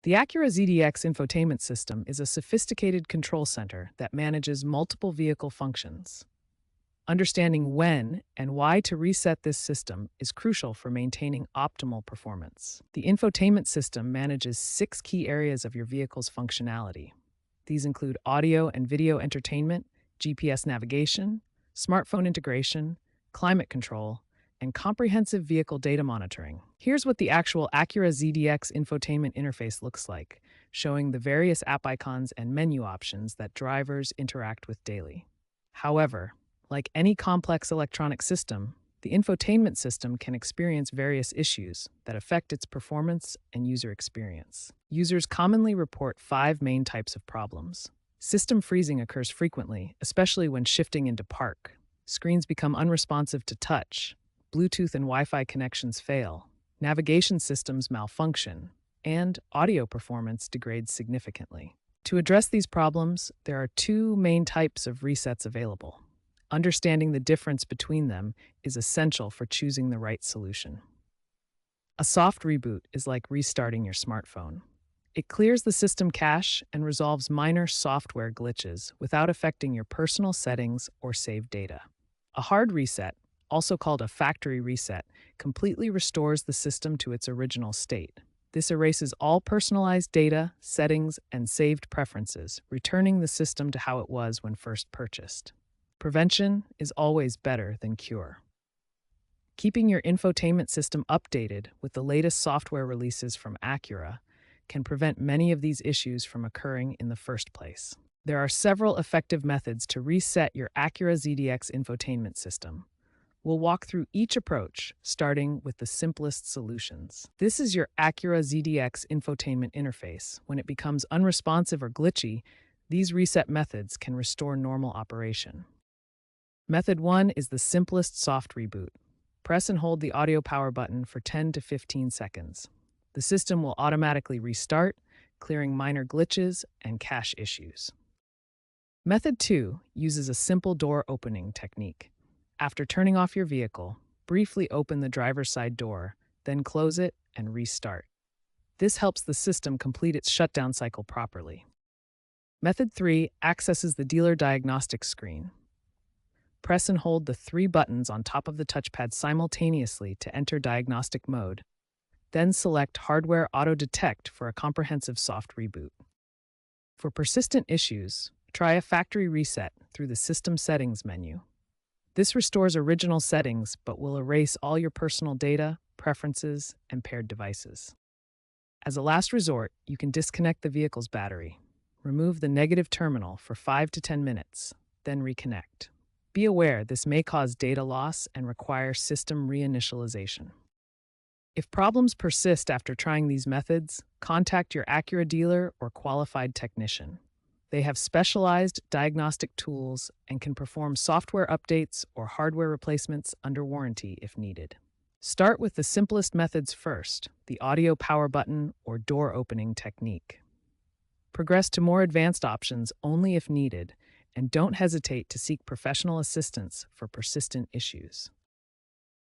The Acura ZDX Infotainment System is a sophisticated control center that manages multiple vehicle functions. Understanding when and why to reset this system is crucial for maintaining optimal performance. The infotainment system manages 6 key areas of your vehicle's functionality. These include audio and video entertainment, GPS navigation, smartphone integration, climate control, and comprehensive vehicle data monitoring. Here's what the actual Acura ZDX infotainment interface looks like, showing the various app icons and menu options that drivers interact with daily. However, like any complex electronic system, the infotainment system can experience various issues that affect its performance and user experience. Users commonly report 5 main types of problems. System freezing occurs frequently, especially when shifting into park. Screens become unresponsive to touch. Bluetooth and Wi-Fi connections fail. Navigation systems malfunction. And audio performance degrades significantly. To address these problems, there are 2 main types of resets available. Understanding the difference between them is essential for choosing the right solution. A soft reboot is like restarting your smartphone. It clears the system cache and resolves minor software glitches without affecting your personal settings or saved data. A hard reset, also called a factory reset, completely restores the system to its original state. This erases all personalized data, settings, and saved preferences, returning the system to how it was when first purchased. Prevention is always better than cure. Keeping your infotainment system updated with the latest software releases from Acura can prevent many of these issues from occurring in the first place. There are several effective methods to reset your Acura ZDX infotainment system. We'll walk through each approach, starting with the simplest solutions. This is your Acura ZDX infotainment interface. When it becomes unresponsive or glitchy, these reset methods can restore normal operation. Method 1 is the simplest soft reboot. Press and hold the audio power button for 10 to 15 seconds. The system will automatically restart, clearing minor glitches and cache issues. Method 2 uses a simple door opening technique. After turning off your vehicle, briefly open the driver's side door, then close it and restart. This helps the system complete its shutdown cycle properly. Method 3 accesses the dealer diagnostic screen. Press and hold the 3 buttons on top of the touchpad simultaneously to enter diagnostic mode. Then select Hardware Auto Detect for a comprehensive soft reboot. For persistent issues, try a factory reset through the System Settings menu. This restores original settings but will erase all your personal data, preferences, and paired devices. As a last resort, you can disconnect the vehicle's battery. Remove the negative terminal for 5 to 10 minutes, then reconnect. Be aware this may cause data loss and require system reinitialization. If problems persist after trying these methods, contact your Acura dealer or qualified technician. They have specialized diagnostic tools and can perform software updates or hardware replacements under warranty if needed. Start with the simplest methods first, the audio power button or door opening technique. Progress to more advanced options only if needed, and don't hesitate to seek professional assistance for persistent issues.